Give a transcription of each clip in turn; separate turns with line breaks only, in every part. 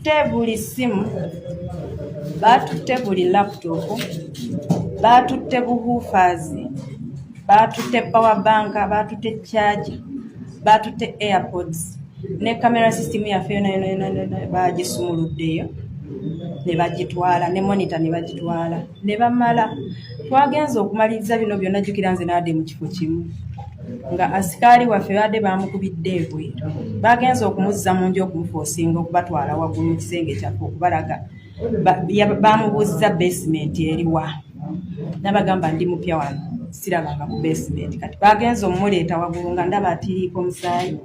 batutte buli simu, batutte buli laptop, batutte buhoofers, batutte power bank, batutte charge, batutte airpods ne camera system yaffe yona bagisumuluddeyo ne bagitwala ne monitor ne bagitwala ne bamala. Twagenza okumaliriza bino byonna jjukira nze n'adde mu kifo kimu nga asikaali waffe badde bamukubidde ebweru, bagenza okumuzza mu nju okumufoosinga okubatwala waggulu mu kisenge kyaffe okubalaga bamubuuziza basement eriwa, n'abagamba ndi mupya wano sirabanga ku basement, kati bagenza omumuleeta waggulu nga ndaba atiriiko omusaayi,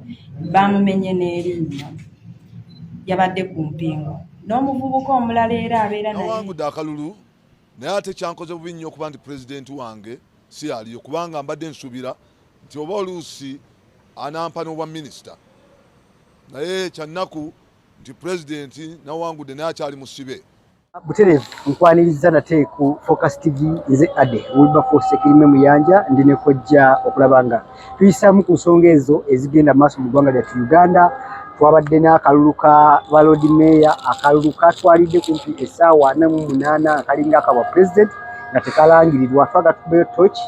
bamumenye n'erinnya, yabadde ku mpingo n'omuvubuka omulala era abeera naye.
Nawangudde akalulu naye ate kyankoze bubi nnyo okuba nti pulezidenti wange si aliyo, kubanga mbadde nsuubira nti oba oluusi anampa n'obwa minisita, naye kyannaku nti pulezidenti Nawangudde naye akyali musibe.
Butereevu nkwaniriza nate ku Focus TV nze Ade Wilberforce Kirime Muyanja ndi ne kojja okulaba nga tuyisaamu ku nsonga ezo ezigenda maaso mu ggwanga lyattu Uganda. Twabadde n'akalulu ka Lord Mayor, akalulu katwalidde kumpi essaawa 48 akalinga akabwa president nga tekalangirirwa. Twaga tubeyo torch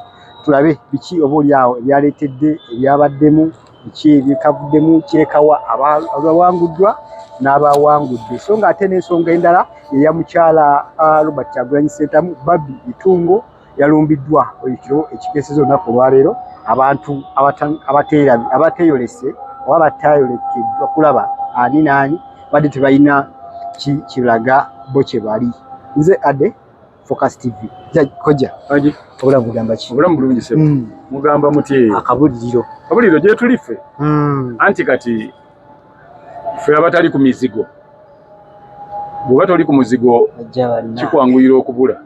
tulabe biki oba oliawo ebyaleetedde ebyabaddemu, biki ebikavuddemu, kirekawa abawanguddwa n'abawangudde. So nga ate n'ensonga endala eya mukyala Robert Kyagulanyi Ssentamu, Babi Itungo yalumbiddwa ekiro ekikeeseza olunaku olwaleero. Abantu abateeyolese oba batayolekeddwa kulaba ani naani badde tebalina kiraga bo kye bali. Nze Ade, Focus TV. Kojja
aji
obulamu bugamba ki?
obulamu bulungi se mugamba muti akabuliro gye tulife anti kati ffe abatali ku mizigo, bw'oba toli ku muzigo kikwanguyira okubula.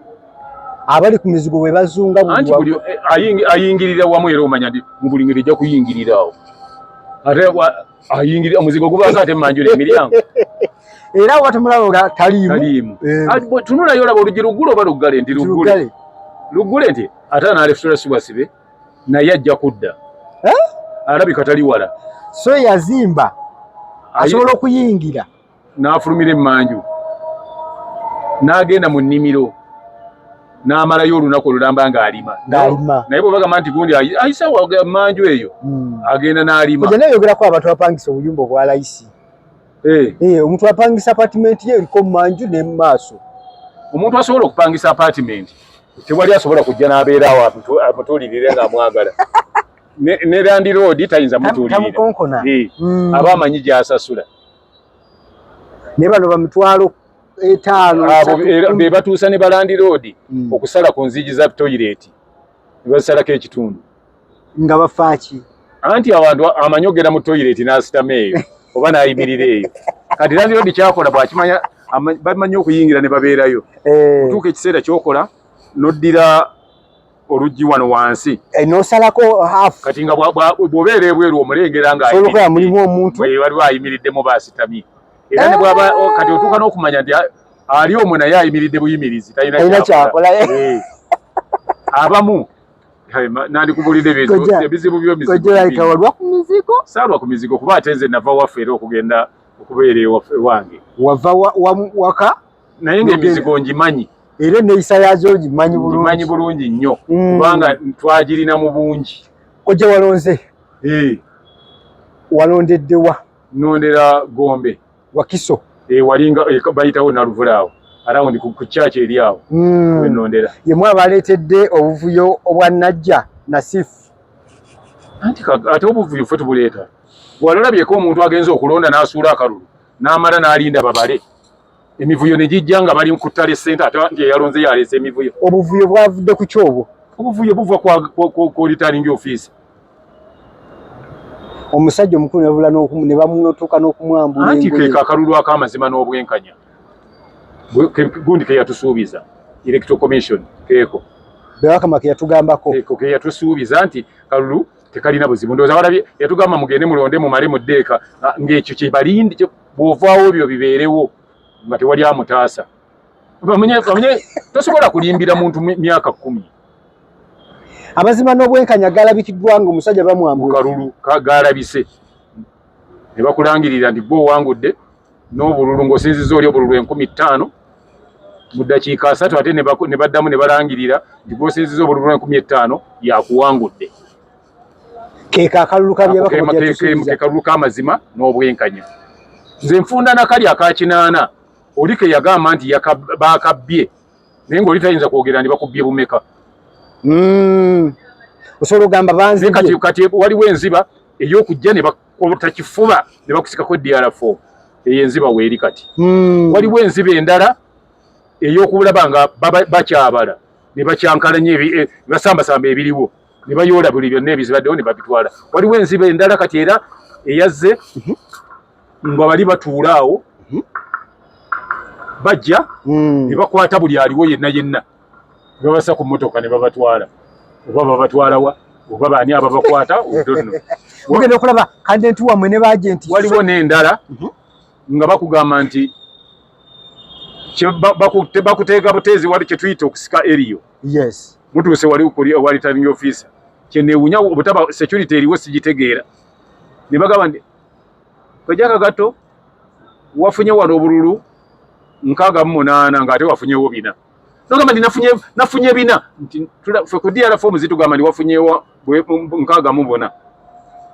Abali ku mizigo bwe bazunga
anti buli ayingirira wamu era omanya nti mu buli ngeri ejja kuyingirirawo ate ayingirira omuzigo gubaako ate mmanjula emiryango
era watemulaba nga taliimu.
Tunulayo olaba olugi luggule oba luggale nti luggule nti ate anaalefutula siwasibe naye ajja kudda alabika tali wala,
so yazimba asobola okuyingira
n'afulumira emmanju n'agenda mu nnimiro n'amalayo olunaku olulamba ng'alima naye bw'obagamba nti gundi ayisa mmanju eyo agenda n'alima.
Kojja nayogerako abantu bapangisa obuyumba obwa layisi. Omuntu apangisa apartment ye eriko mmanju ne maaso.
Omuntu asobola okupangisa apartment tewali asobola kujja n'abeerawo amutuulirire ng'amwagala. Ne landiroodi tayinza mutuulirira aba amanyi gy'asasula.
Ne bano bamitwalo 5
be batuusa ne balandiroodi okusala ku nzigi za toyireti ne basalako ekitundu
nga bafaaki
anti abantu amanyi ogenda mu toyireti n'asitama eyo oba n'ayimirira eyo. Kati landiroodi kyakola bw'akimanya bamanyi okuyingira ne babeerayo. Otuuka ekiseera kyokola n'oddira oluggi wano wansi
n'osalako half.
Kati nga bw'obeera ebweru omulengera waliwo ayimiriddemu baasitamye. Era ne bw'aba kati otuuka n'okumanya nti ali omwo naye ayimiridde buyimirizi talina kyakola. Abamu nandikubulidde ebizibu
by'omizigo
saalwa ku mizigo kuba ate nze nava waffe era okugenda okubeera ewange
wava waka
naye ng'emizigo ngimanyi
era neeyisa yazo gimanyi
bulungi nnyo kubanga twagirina mu bungi.
Kojja walonze walondeddewa?
Nondera Gombe
Wakiso
walinga bayitawo Naluvulaawo arawundi ku kyaki eri awo wenondera.
Yemwe abaleetedde obuvuyo obwa Najja Nasifu.
Anti ate obuvuyo ffe tubuleeta bw'alabyeko omuntu agenza okulonda n'asuula akalulu n'amala n'alinda babale emivuyo ne gijja nga bali ku ttale ssente ate nti eyalonze yaleese emivuyo.
Obuvuyo bwavudde ku kyobo?
Obuvuyo buva ku returning office.
Omusajja omukulu nebula ne bamutuuka n'okumwambula.
Anti keeka akalulu ak'amazima n'obwenkanya gundi ke yatusuubiza electoral commission keeko
Bewakama ke yatugambako
keeko ke yatusuubiza nti kalulu tekalina buzibu. Ndowooza walabye yatugamba mugende mulonde mumale mu ddeeka ng'ekyo kye balindi bw'ovaawo ebyo bibeerewo nga tewali amutaasa. Bamenye tosobola kulimbira muntu myaka 10.
Amazima n'obwenkanya galabikiddwa nga omusajja bamwambula
kalulu galabise ne bakulangirira nti gwe owangudde n'obululu ng'osinziza oli obululu 15,000 mu ddakiika 3 ate ne baddamu ne balangirira nti gw'osinziza obululu 15,000 yakuwangudde.
Keeka akalulu
kalulu k'amazima n'obwenkanya. Nze nfunda nakali akakinaana oli ke yagamba nti baakabbye naye ng'oli tayinza kwogera ndi bakubbye bumeka.
Osobola ogamba banzibye.
Kati waliwo enziba ey'okujja ne bakota kifuba ne bakusikako DR4. Eyo enziba weeri kati. Waliwo enziba endala ey'okulaba nga bakyabala ne bakyankalanya basambasamba ebiriwo ne bayoola buli byonna ebizibaddewo ne babitwala. Waliwo enziba endala kati era eyazze nga bali batuula awo bajja ne bakwata buli aliwo yenna ne babasa ku mmotoka ne babatwala. Oba babatwala wa oba baani ababakwata udonno.
Mugenda okulaba kadenti wammwe ne baagenti.
Waliwo n'endala nga bakugamba nti bakuteeka buteezi wali kye tuyita okusika eriyo.
Yes.
Mutuuse wali returning officer. Kyeneewunya obutaba security eriwo sigitegeera. Ne bagamba nti kojaka gato wafunye wano obululu 68 ng'ate wafunyewo 4. Nogamba nti nafunye 4 nti ffe ku DR4 zitugamba nti wafunyewo 64.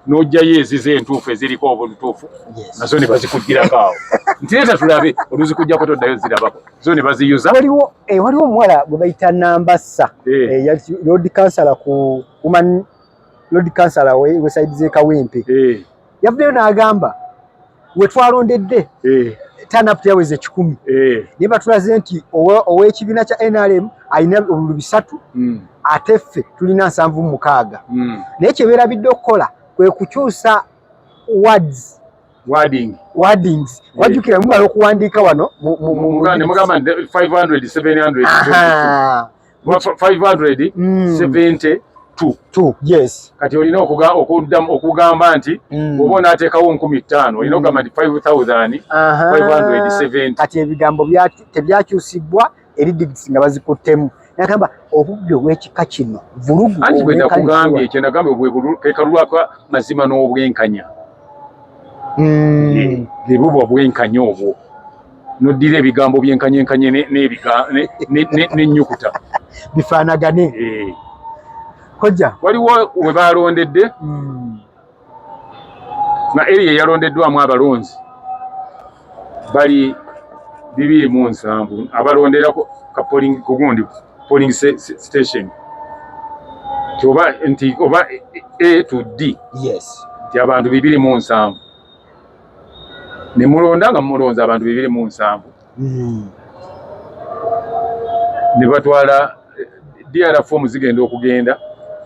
N'ojjayo ezize entuufu eziriko obutuufu nazo ne bazikuggirako awo nti leeta tulabe oluzikugjako toddayo zirabako zo ne baziyuza.
Waliwo omuwala gwe bayita Nambassa Lord Councillor ku Woman Lord Councillor weside ze Kawempe yavuddeyo n'agamba we twalondedde turn-up yaweze 10 naye batulaze nti ow'ekibiina kya NRM alina obululu 3 ate ffe tulina 76 naye kye beerabidde okukola kwe kukyusa wordings wajjukira mumala okuwandiika wano
ne mugamba 500 702
yes.
Kati olina okugamba nti oba onaateekawo 15,000 olina okugamba nti 5,570.
Kati ebigambo tebyakyusibwa eri digits nga bazikuttemu. Nagamba obubbi obw'ekika kino vulugu
anti bwe nakugambye ekyo nagambye ke kalulu mazima n'obwenkanya. Bwe bwenkanya obwo noddira ebigambo byenkanyenkanye n'ennyukuta
bifaanagane. Kojja
waliwo we balondedde nga eri eyalondeddwamu abalonzi bali 207 abalonderako ka polling station oba A to D.
Yes.
Nti abantu 207 ne mulonda nga mulonza abantu 207 ne batwala DR4 zigenda okugenda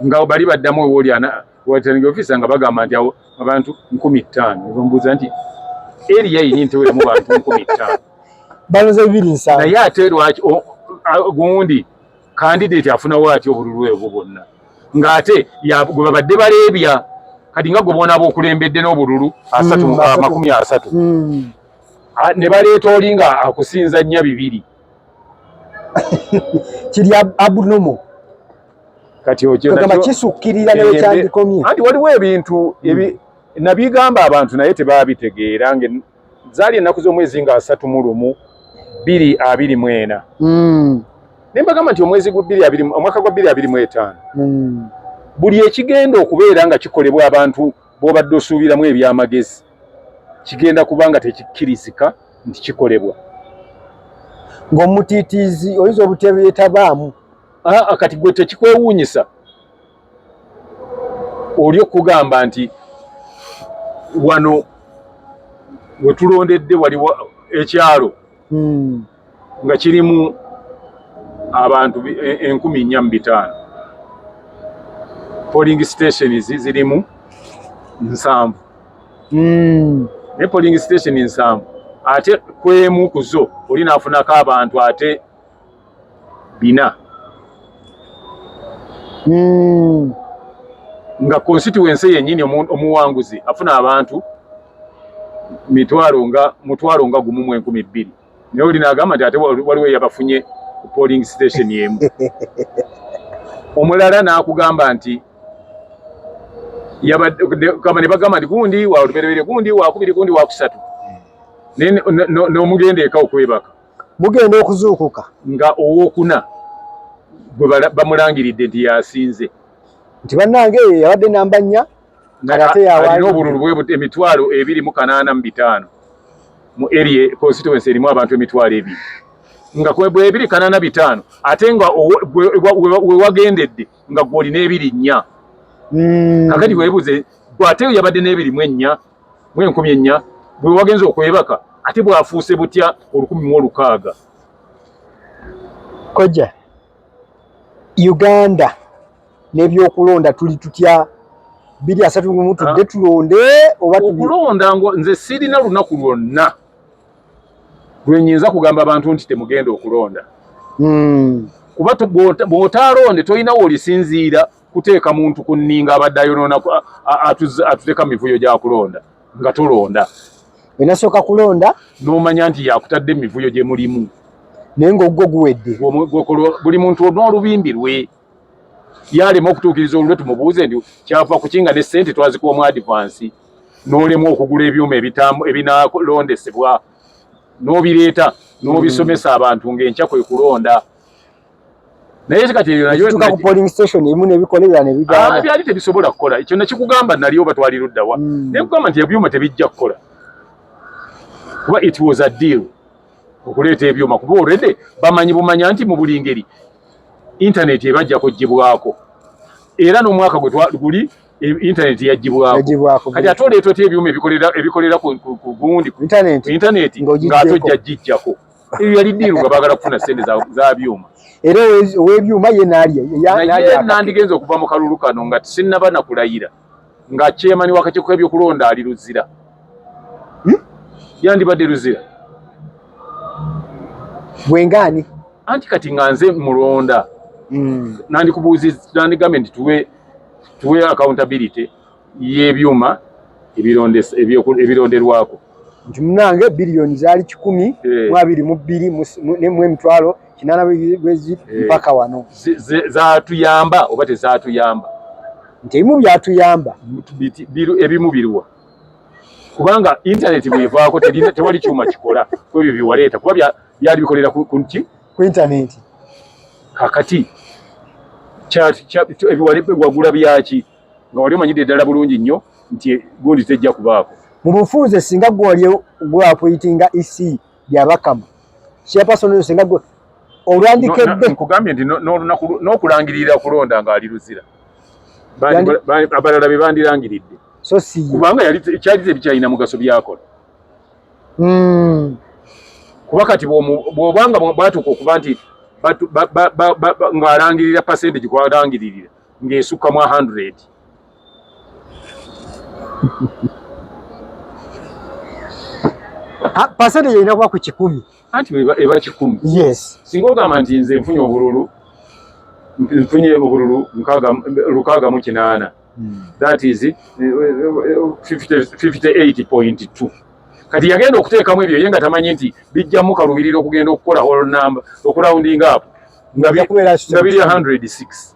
nga bali baddamu ewoliana returning officer nga bagamba nti awo abantu 15,000 bambuuza nti eri yayini ntewera mu bantu 15,000
baloze 207
naye ate lwaki gundi candidate afuna waati obululu obwo bwonna ng'ate gwe babadde baleebya kati nga gwe bona b'okulembedde n'obululu 30 ne baleeta oli nga akusinza 2
kiri abnormal.
Kati
okyo kisukkirira naye kyandikomye.
Anti waliwo ebintu nabigamba abantu naye tebaabitegeera zaali ennaku z'omwezi nga 31 224 ne mbagamba nti omwezi omwaka gwa 2025 buli ekigenda okubeera nga kikolebwa abantu b'obadde osuubiramu ebyamagezi kigenda kubanga tekikkirizika nti kikolebwa.
Ng'omutiitiizi oyinza obutebeetabaamu.
Kati gwe tekikwewuunyisa oli okugamba nti wano we tulondedde waliwo ekyalo nga kirimu abantu 4,405 polling stations zirimu 7 ne polling station 7 ate kwemu kuzo oli naafunako abantu ate 4 nga constituency yennyini omuwanguzi afuna abantu mutwalo nga 1,200 naye oli n'agamba nti ate waliwo eyabafunye ku polling station y'emu. Omulala n'akugamba nti ne bagamba nti gundi wa lubereberye gundi wa 2 gundi wa 3 n'omugende eka okwebaka
mugenda okuzuukuka
nga owokuna bwe bamulangiridde nti yasinze
nti bannange yabadde namba 4
alina obululu bwe emitwalo 285 mu area constituency erimu abantu emitwalo 2 nga bwe 285 ate nga we wagendedde nga gwoli n'ebiri 4 kakati weebuze gwate yabadde n'ebiri mu 4 mu 14 bwe wagenze okwebaka ate bwafuuse butya 1600
koja Uganda n'ebyokulonda tuli tutya 235 tudde tulonde oba
okulonda nze sirina lunaku lwonna lwenyinza kugamba abantu nti temugenda okulonda kuba bw'otaalonde tolina wolisinziira kuteeka muntu ku nninga abadde ayonoona atuteka mivuyo gya kulonda nga tolonda
wenasooka kulonda
n'omanya nti yakutadde mivuyo gye mulimu
naye ng'ogwo guwedde
buli muntu n'olubimbi lwe yalema okutuukiriza olulwe tumubuuze nti kyava kukinga ne ssente twazikuwa mu advance n'olemu okugula ebyuma ebinaalondesebwa n'obireeta n'obisomesa abantu ng'enkya kwe kulonda naye kati
tuka ku polling station emu n'ebikolera ne bigaana
byali tebisobola kukola ekyo nakikugamba nali oba twali luddawa naye kugamba nti ebyuma tebijja kukola kuba it was a deal okuleeta ebyuma kuba already bamanyi bumanya nti mu buli ngeri internet ebajja kugibwako era n'omwaka guli internet yagibwako kati ate oleeta oti ebyuma ebikolera ku gundi ku internet ng'ate ojja gijjako ebyo yali ddiiru nga baagala kufuna ssente za byuma
era ow'ebyuma ye
naye nandigenza okuva mu kalulu kano nga sinnaba nakulayira nga chairman w'akakiiko k'ebyokulonda ali Luzira yandibadde Luzira
bwengaani
anti kati nga nze mulonda nandigambe nti tuwe accountability y'ebyuma ebironderwako
nti munange biliyoni zaali 10,22 mu emitwalo 8 mpaka wano
zatuyamba oba tezatuyamba
nti ebimu byatuyamba
ebimu biruwa kubanga internet bwevaako tewali kyuma kikola kwebyo byewaleeta kuba byali bikolera ku
internet
kakati wagula byaki nga wali omanyidde ddala bulungi nnyo nti gundi tejja kubaako
mu bufunze singa gwali gwapoyitinga EC byabakama chairperson singa gwe olwandikedde
nkugambye nti n'okulangirira kulonda ng'ali Luzira abalala be bandirangiridde
so si
kubanga kyali tebikyalina mugaso byakola kuba kati bw'obanga batuuka okuba nti ng'alangirira percentage kwalangiririra ng'esukka mu 100
percentage erina kuba ku 10
anti eba 10
yes
singa ogamba nti nze nfunye obululu 68 that is 58.2 kati yagenda okuteekamu ebyo ye nga tamanyi nti bijjamu kalubirira okugenda okukola whole number okurounding up nga biri 106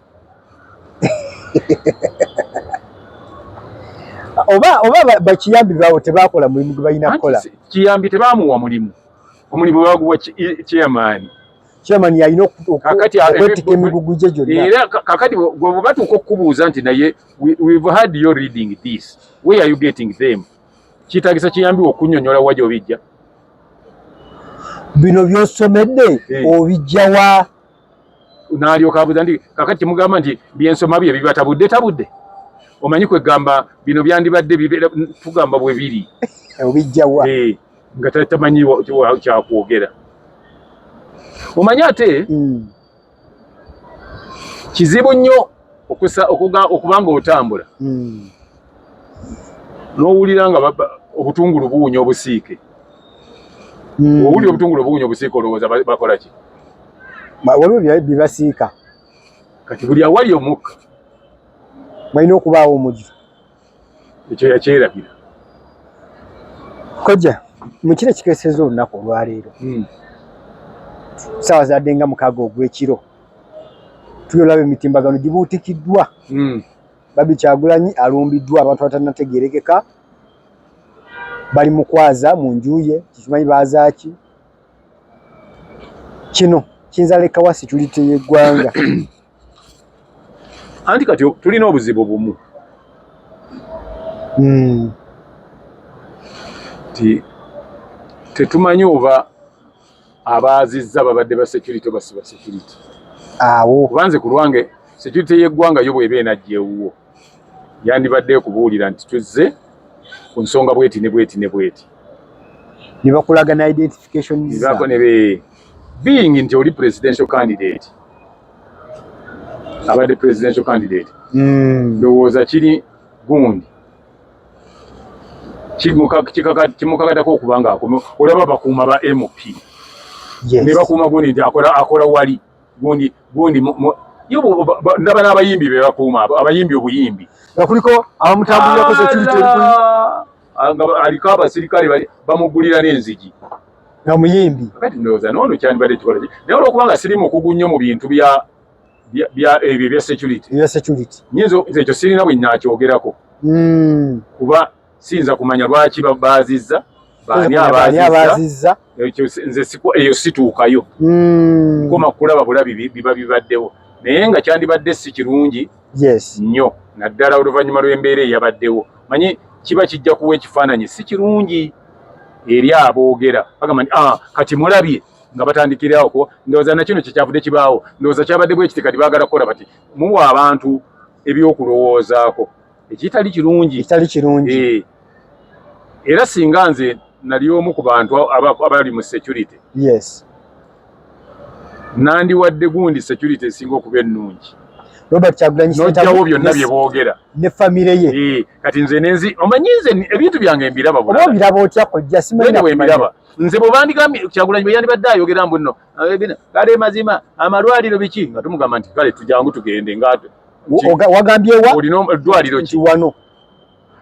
oba bakiyambi bawo tebakola mulimu gwe balina kukola
kiyambi tebaamuwa mulimu omulimu baguwa chairman
yalina okwetika emigugu gye gyonna
era kakati bwe batuuka okukubuuza nti naye we've had you reading this where are you getting them kitagisa kiyambi okunnyonnyola wa gy'obijja
bino by'osomedde obijjawa
n'alyoka abuuza nti kakati kimugamba nti byensoma bye bibatabudde omanyi kwegamba bino byandibadde tugamba bwe biri
obijjawa
nga tamanyi kyakwogera omanyi ate kizibu nnyo okubanga otambula n'owulira nga obutungulu buwunya obusiike owulira obutungulu buwunya obusiike olowooza bakola ki
waliwo bibasiika
kati buli awali omukka
balina okubaawo omuliro
ekyo yakyerabira
koja mu kiro ekikeeseza olunaku olwaleero saawa zadde nga 6 ogw'ekiro tuyolaba emitimbagano gibuutikiddwa Babi Kyagulanyi alumbiddwa abantu batannategeerekeka bali mukwaza mu njuye kimanyi bazaaki kino kinzaleka wa security yeggwanga
anti kati tulina obuzibu bumu tetumanyi oba abaazizza babadde ba security oba si ba security
awo
kubanze ku lwange security yeggwanga yo bw'eba enajjeewuwo yandibadde kubuulira nti tuzze ku nsonga bweti ne bweti ne bweti
ne bakulaga na identification
zako ne being nti oli presidential candidate abadde presidential candidate ndowooza kiri gundi kimukakatako okubanga olaba bakuuma ba MP ne bakuuma gundi nti akola wali gundi ndaba n'abayimbi be bakuuma abayimbi obuyimbi
kuliko abamutambulirako security
aliko abasirikale bamugulira n'enzigi
nga muyimbi
kati ndowooza noono kyandibadde kikola ki naye olwokubanga siri mukugu nnyo mu bintu ebyo bya security nyinza ekyo sirina bwe nakyogerako kuba siyinza kumanya lwaki baazizza baani abaazizza nze eyo situukayo nkoma kulaba bulabi biba bibaddewo naye nga kyandibadde si kirungi nnyo naddala oluvannyuma lw'embeera eyabaddewo manyi kiba kijja kuwa ekifaananyi si kirungi eri aboogera bagamba nti kati mulabye nga batandikirawo ndowooza nakino kyekyavudde kibaawo ndowooza kyabadde bwe kiti kati baagala kukola bati muwa abantu ebyokulowoozaako ekitali kirungi era singa nze nali omu ku bantu abali mu security nandiwadde gundi security esinga okuba ennungi
Robert Kyagulanyi
n'ojjawo byonna bye boogera
ne famire ye
kati nze omanyi nze ebintu byange mbiraba
oba obiraba otya kojja simanyi
bwe mbiraba nze bwe bandigambye Kyagulanyi bwe yandibadde ayogera mbu nno kale mazima amalwaliro biki nga tumugamba nti kale tujangu tugende nga
wagambye wa
olina eddwaliro ki
wano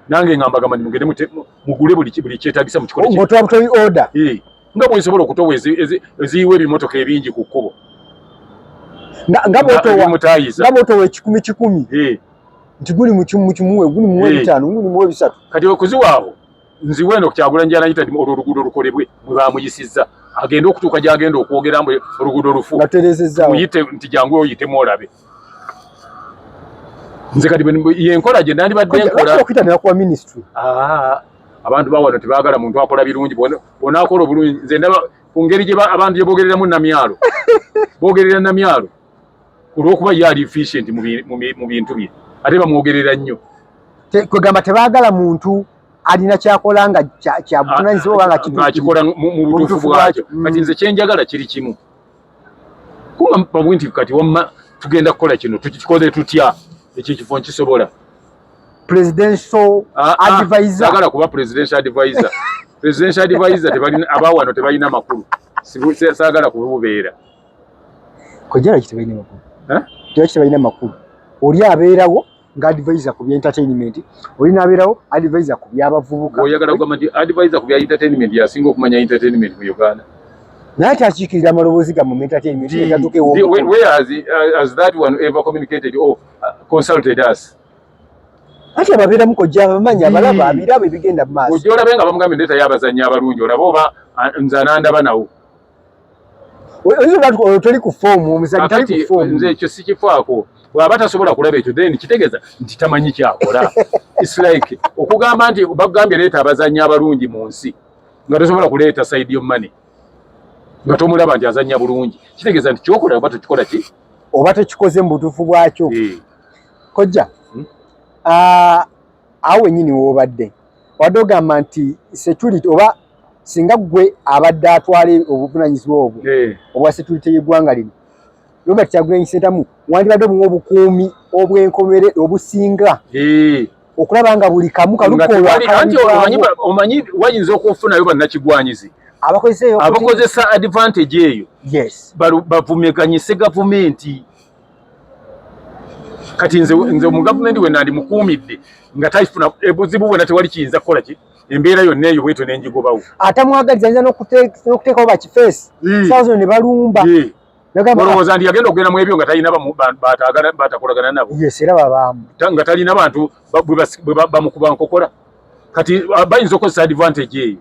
nange ngambagamba mugende mugule buli kyetagisa mu kikolo
ng'otwala butoyi order
nga bwe nsobola okutowa eziyiwa ebimotoka ebingi ku kkubo
nga bw'otowa 10 nti guli mu kimuwe guli muwe 5 guli muwe 3
kati okuziwaawo nziwe eno Kyagulanyi gy'anayita olwo oluguudo lukolebwe mwe bamuyisizza agenda okutuuka gy'agenda okwogera mbu oluguudo lufu muyite nti jangu oyitemu olabe nze kati yenkola gye nandibadde nkola
okwitanira kuwa ministry
abantu bawano tebaagala muntu akola birungi bonaakola obulungi nze ndaba ku ngeri gye abantu gye boogereramu namyalo boogerera namyalo olw'okuba ye ali efficient mu bintu bye ate bamwogerera nnyo
kwegamba tebaagala muntu alina kyakola nga kyabuvunaanyizibwa nga
akikola mu butuufu bwakyo kati nze kyenjagala kiri kimu kuba nti kati wamma tugenda kukola kino tukikoze tutya ekifo nkisobola
presidential advisor
sagala kuba presidential advisor presidential advisor abawano tebalina makulu sagala kububeera
kojala kitebalina makulu tebalina makulu oli abeerawo nga advisor ku bya entertainment oli nabeerawo advisor ku byabavubuka
oyagala kugamba nti advisor ku bya entertainment yasinga okumanya entertainment mu Uganda
naye takiikirira amaloboozi ga mu entertainment
where has that one ever communicated or consulted us
ati ababeeramu kojja abamanyi abalaba abiraba ebigenda mu maaso
ojja olabe nga bamugambye ndeeta y'abazannyi abalungi olaba oba nze anandaba nawo
toli ku foomu omuzannyi tali ku foomu
nze ekyo sikifaako bw'aba tasobola kulaba ekyo then kitegeeza nti tamanyi kyakola its like okugamba nti bagambye leeta abazannyi abalungi mu nsi nga tosobola kuleeta side of money nga tomulaba nti azannya bulungi kitegeeza nti kyokola oba tokikola ki
oba tekikoze mu butuufu bwakyo kojja awo wennyini woobadde wadde ogamba nti security oba singa gwe abadde atwala obuvunaanyizibwa obwo obwa security y'eggwanga lino Robert Kyagulanyi Ssentamu wandibadde obuwa obukuumi obw'enkomere obusinga okulaba nga buli kamu
omanyi wayinza okufunayo bannakigwanyizi abakozesa advantage eyo bavumeganyise gavumenti kati nze mu gavumenti we nandi mukuumidde nga tayifuna ebuzibu bwena tewali kiyinza kukola ki embeera yonna eyo bwetyo nenjigobawo
ate mwagaliza nza n'okuteekawo bakifeesi saawa zino ne balumba
olowooza nti yagenda okugenda mu ebyo nga talina batakolagana nabo
era babaamu
nga talina bantu bwe bamukuba nkokola kati bayinza okozesa advantage eyo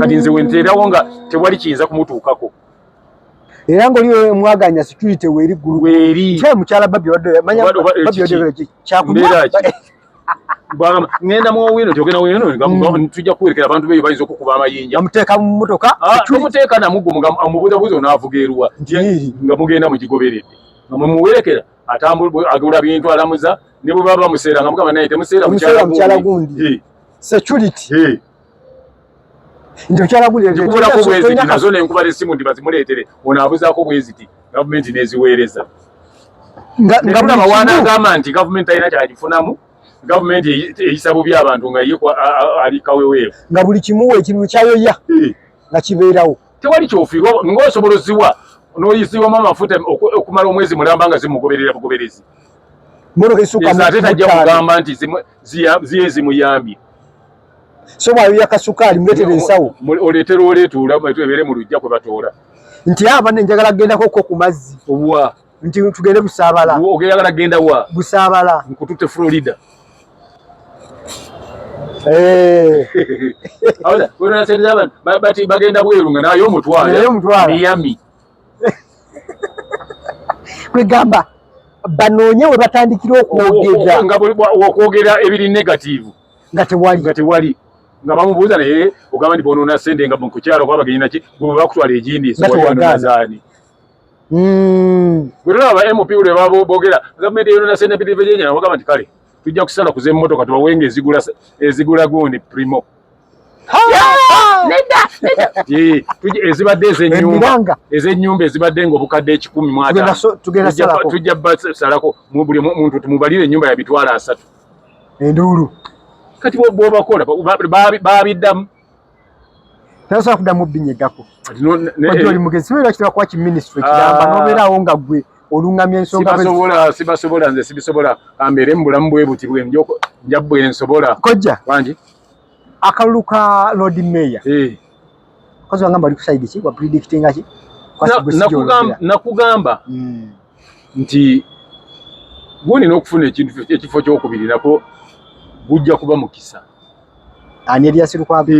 kati nze wenteerawo nga tewali kiyinza kumutuukako
era ng'oliyo mwaganya security weeri ggulu
weeri
kye mukyala Babi manya Babi kyakumbeera
ngenda mu wino gyogenda wino tujja kuwerekera abantu beyo bayinza okukuba amayinja
amuteeka mu mmotoka
tomuteeka namuggo amubuzabuza onaavugeerwa nga mugenda mukigoberedde nga mumuwerekera agula bintu alamuza ne bwe baba bamuseera nga mugamba naye temuseera
mukyala gundi security ndio kyala gundi
ndikubulako bweziti nazo nenkubala essimu ndi bazimuleetere onaabuzaako bweziti gavumenti neziweereza nga mulaba waanagamba nti gavumenti alina kyagifunamu gavumenti eyisa bubi abantu nga ye ali kaweweevu
nga buli kimuwa ekintu kyayoya nga kibeerawo
tewali kyofirwa ng'osobolozibwa n'oyisibwamu amafuta okumala omwezi mulamba nga zimugoberera bugoberezi ate tajja kugamba nti ziye zimuyambye
so bwayoya kasukaali muleetere ensawo
oleetera oleetuula ebeere mu lujja kwe batoola
nti abanne njagala kgendako ko ku mazzi
obwa
nti tugende Busaabala
ogeyagala genda wa
Busaabala
nkututte Florida bati bagenda bweru nga naye omutwala Miami
kwegamba banoonye we batandikira
okwogera ebiri negative
nga tewali
nga bamubuuza naye ogamba nti bonoona ssente nga mukukyalo kuba bagenyi naki gwe bakutwala egindi esowazaani bwe tulaba MP lwe babogera gavumenti eyonoona ssente mpitirivu egyenyana bagamba nti kale tujja kusala kuza emmotoka tubawenga ezigula gundi primo ezibadde ez'ennyumba ezibadde ng'obukadde 10 tujja basalako buli muntu tumubalire ennyumba ya mitwalo 3
enduulu
kati bwobakola babiddamu
tasobola kuddamu binyegako oli mugezi sibeera kitera kuba kiministry kiramba n'obeerawo nga gwe olungamya ensonga
sibasobola nze sibisobola ambeere mu bulamu bwe buti bwe nja bwe nsobola
kojja
wangi
akalulu ka Lord Mayor kozi wangamba oli ku side ki wa predictinga ki
nakugamba nti gwolina okufuna ekifo kyokubiri nako gujja kuba mukisa
ani Erias Lukwago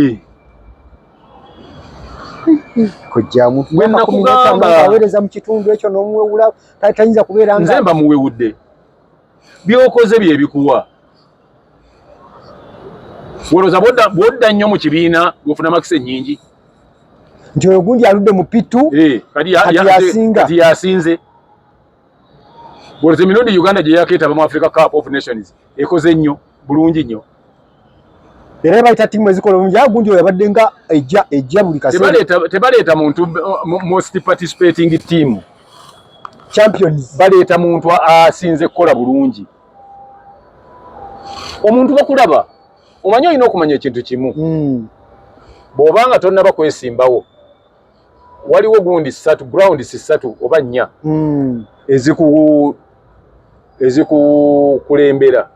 kojja muntu aweereza mu kitundu ekyo n'omuwewula tayinza kubeera nga
nze mba muwewudde byokoze bye bikuwa wolooza bwodda nnyo mu kibiina ng'ofuna makisa ennyingi
nti oyo gundi aludde mu pitu kati
yasinze wolooza emirundi Uganda gye yakeetaba mu Africa Cup of Nations ekoze nnyo bulungi nnyo
era bayita ttiimu ezikola bulungi gundi oyo yabadde nga ejja buli kaseera
tebaleeta muntu most participating team
champions
baleeta muntu asinze kukola bulungi omuntu bakulaba omanyi olina okumanya ekintu kimu bw'obanga tonnaba kwesimbawo waliwo gundi 3 grounds 3 oba 4 ezikukulembera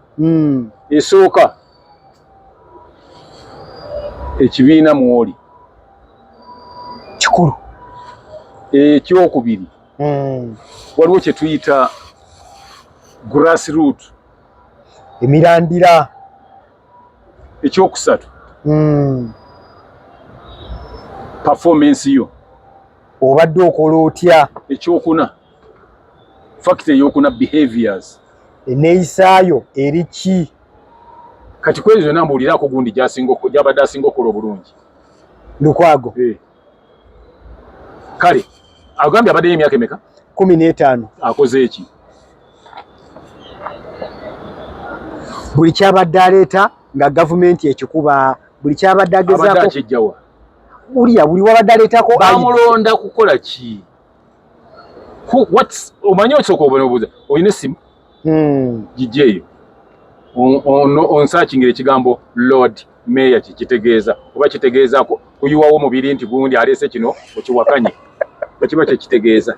esooka ekibiina mwoli
kikulu
ekyokubiri waliwo kye tuyita grassroot
emirandira
ekyokusatu performance yo
obadde okola otya
ekyokuna fact eyokuna behaviors
eneeyisaayo eri ki
kati kwezo nambuulirako gundi gyabadde asinga okukola obulungi
Lukwago
kale agambye abaddeyo emyaka emeka
15
akoze eki
buli kyabadde aleeta nga gavumenti ekikuba buli kyabadde agezaako
akijjawa
buli wabadde aleetako
bamulonda kukola ki omanyi osooka obuuza olina essimu gijjeeyo onsakingira ekigambo Lord Mayor kitegeeza oba kitegeezako kuyiwawo omubiri nti gundi aleese kino okiwakanye ekiba kyekitegeeza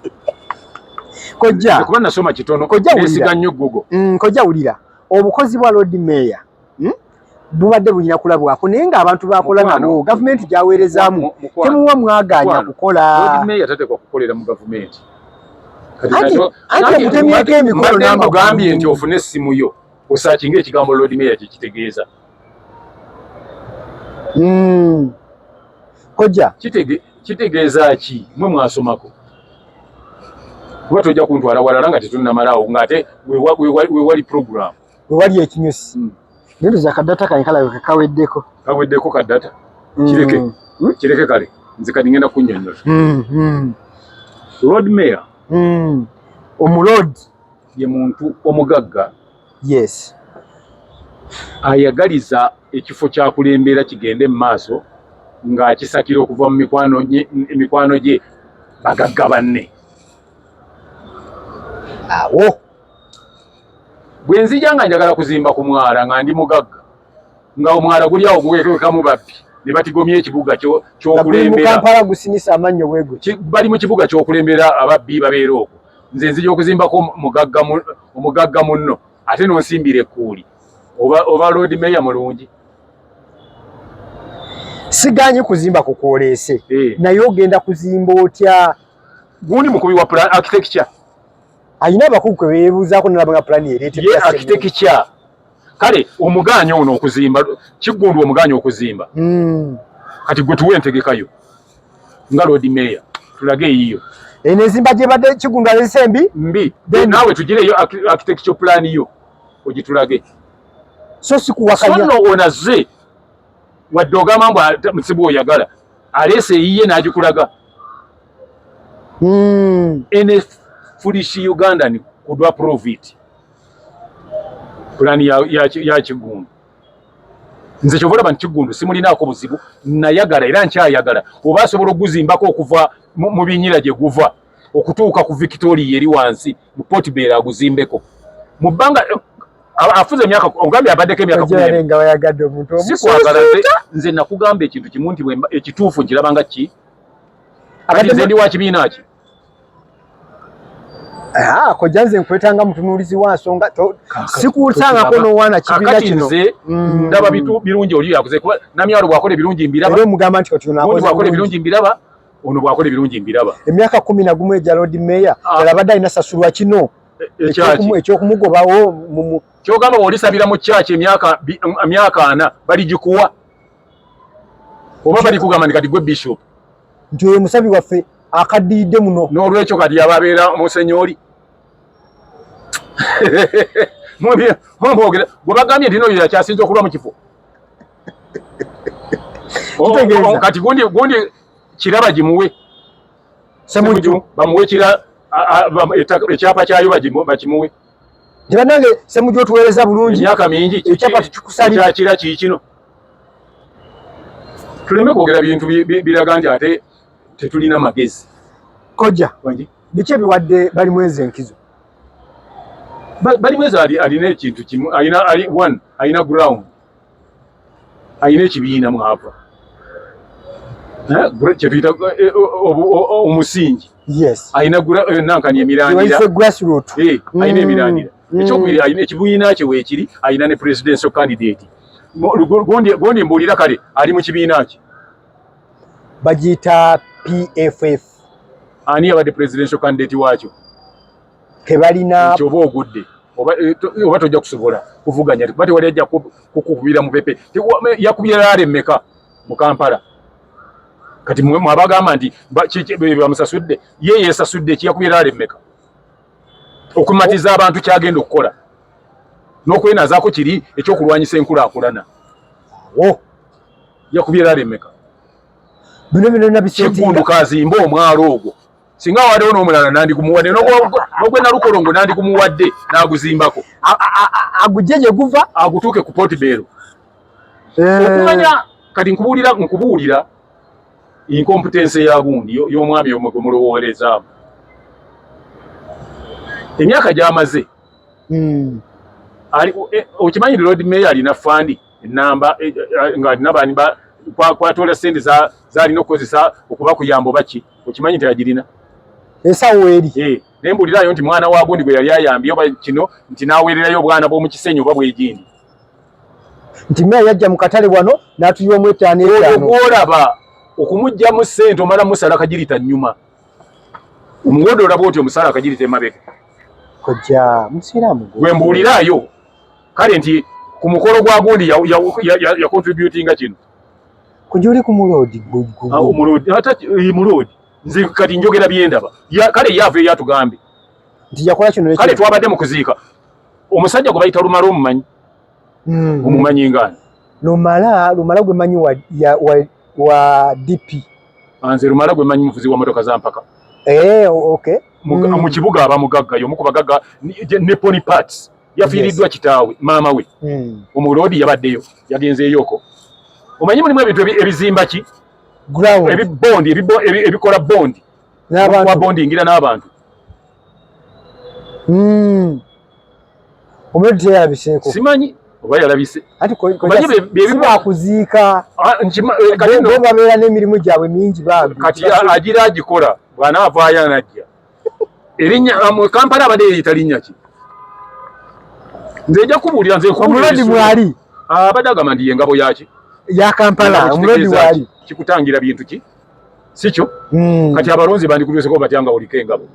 kojja
kuba nasoma kitono nesiga nnyo Google
kojja wulira obukozi bwa Lord Mayor bubadde bulina kulabwako naye ng'abantu bakola nabo gavumenti gyaweerezaamu temuwa mwaganya kukola
Lord Mayor tateekwa kukolera mu gavumenti
anti okutemyeko emikono
n'amagambye nti ofune essimu yo osakinga ekigambo Lord Mayor kitegeeza
Kojja
kitegeeza ki mwe mwasomako kuba tojja kuntwala walala nga tetunnamalawo ng'ate we wali program
we wali ekinyusi nendo za kadata kankala kaweddeko
kadata kireke kale nze kati ngenda kunnyonnyola road mayor
omulod
ye muntu omugagga
yes
ayagaliza ekifo kyakulembera kigende mu maaso ng'akisakira okuva mu mikwano gye bagagga banne
awo
bwe nzija nga njagala kuzimba ku mwala nga ndi mugagga nga omwala guli awo guwekekamu babbi ne batigomya ekibuga ky'okulembera
Kampala gusinisa amannyo bwego
bali mu kibuga ky'okulembera ababbi babeera okwo nze nzija okuzimbako omugagga munno ate n'onsimbira ekkuuli oba road mayor mulungi
siganye kuzimba kukwolese naye ogenda kuzimba otya
gundi mukubi wa architecture
ayina abakugu kwe beebuuzaako nalabanga pulani ereete
ye architecture kale omugaanya ono okuzimba kiggundu omugaanya okuzimba kati gwe tuwe entegekayo nga road mayor tulage eyiyo
eno enzimba gye badde kiggundu alezise mbi
naawe tugireyo architecture plan yo ogitulage
so sikuwakanya
so nno onaze wadde ogamba mbu musibu oyagala aleese eyiye n'agikulaga ene fulishi Uganda ni kudwa profit plani ya kigundu nze kyovola bantu kigundu simulinaako buzibu nayagala era nkyayagala oba asobola okuzimbako okuva mu binyira gye guva okutuuka ku Victoria eri wansi mu Port Bell aguzimbeko mu bbanga afuze emyaka ogambye abaddeko emyaka 10
nga wayagadde omuntu
sikwagala nze nakugamba ekintu kimu nti ekituufu nkirabanga ki kati nze ndi wa kibiina ki
kojja nze nkwetanga mutunuulizi wa nsonga sikuusangako n'owaana kibiina kino
nze ndaba birungi oli yakuze kuba namyalo bwakola ebirungi mbiraba
era omugamba nti
bwakola ebirungi mbiraba ono bwakola ebirungi mbiraba
emyaka 11 egya road mayor alabadde alina sasulwa kino ekyokumugobawo
kyogamba bw'olisabira mu kyaki emyaka 4 baligikuwa oba bali kugamba nti kati gwe bishop
nti oyo musabi waffe akaddiridde muno
n'olwekyo kati ababeera musenyoli mwogera gwe bagambye nti noyo yakyasinza okulwa mu kifo kati gundi kiraba gimuwe semuju bamuwe ekyapa kyayo bakimuwe
tebanange semuju otuweereza bulungi
emyaka mingi
ekyapa tukikusalira
kira kiikino tuleme kwogera bintu biraga nti ate tetulina magezi
kojja biki ebiwadde bali mwezi enkizo
bali mwezi alina ekintu kimu alina ground alina ekibiina mwava kyetuyita omusingi alina nankani emirandira alina emirandira ekyokubiri alina ekibiina kye weekiri alina ne presidential candidate gondi mbuulira kale ali mu kibiina ki
bagiyita PFF
ani yabadde presidential candidate waakyo
tebalina
kyoba ogudde oba tojja kusobola kuvuganya bate wali ajja kukubira mu pepe yakubira laale mmeka mu Kampala kati mwabagamba nti bamusasudde ye yesasudde ekiyakubira laale mmeka okumatiza abantu kyagenda okukola n'okwenazaako kiri ekyokulwanyisa enkulaakulana yakubira laale mmeka
bino nabisetinga
kazimba omwalo ogwo singa waliwo n'omulala nandikumuwadde n'ogwe nalukolongo nandikumuwadde n'aguzimbako
agujjeje guva
agutuuke ku Port Bell okumanya kati nkubuulira incompetence ya gundi y'omwami omulowolezaamu emyaka gy'amaze okimanyi road mayor alina fandi enamba nga alina bani kwatoola sente zalina okukozesa okuba kuyamba baki okimanyi nti agirina
ensawo eri
naye mbuulirayo nti mwana wa gundi gwe yali ayambye oba kino nti n'aweererayo obwana bw'omu kisenyi oba bwegindi
nti meya yajja mu katale wano n'atuya omwetaano etaano
olaba okumuggyamu ssente omala musala kagirita nnyuma omugodo olaba oti omusala kagirita emabega
kojja musiraamu
gwe mbuulirayo kale nti ku mukolo gwa gundi yacontributinga kino
kujuli ku mulodi
mulodi hata mulodi nze kati njogera byendaba kale yave yatugambe
nti yakola kino
kale twabadde mu kuziika omusajja gwe bayita Lumala omumanyi omumanyi ngani
Lumala gwe manyi wa DP
anze Lumala gwe manyi muvuzi wa motoka za mpaka
okay
mu kibuga abamugaggayo mu kubagagga ne pony parts yafiiriddwa kitaawe maama we omulodi yabaddeyo yagenzeeyoko omanyi mulimu ebintu ebizimba ki ebibondi ebikola bondi wa bondingira n'abantu
omulodi teyalabiseko
simanyi oba yalabise
bakuziika babeera n'emirimu gyabwe mingi
kati agira agikola bw'anaavaayo anajja erinnya Kampala abadde eriyita linnya ki nze nja kubuulira nze
omulodi mwali
abadde agamba nti engabo yaki
ya Kampala omulodi mwali
kikutangira bintu ki sikyo kati abalonzi bandikutuuseko batya nga oliko engabo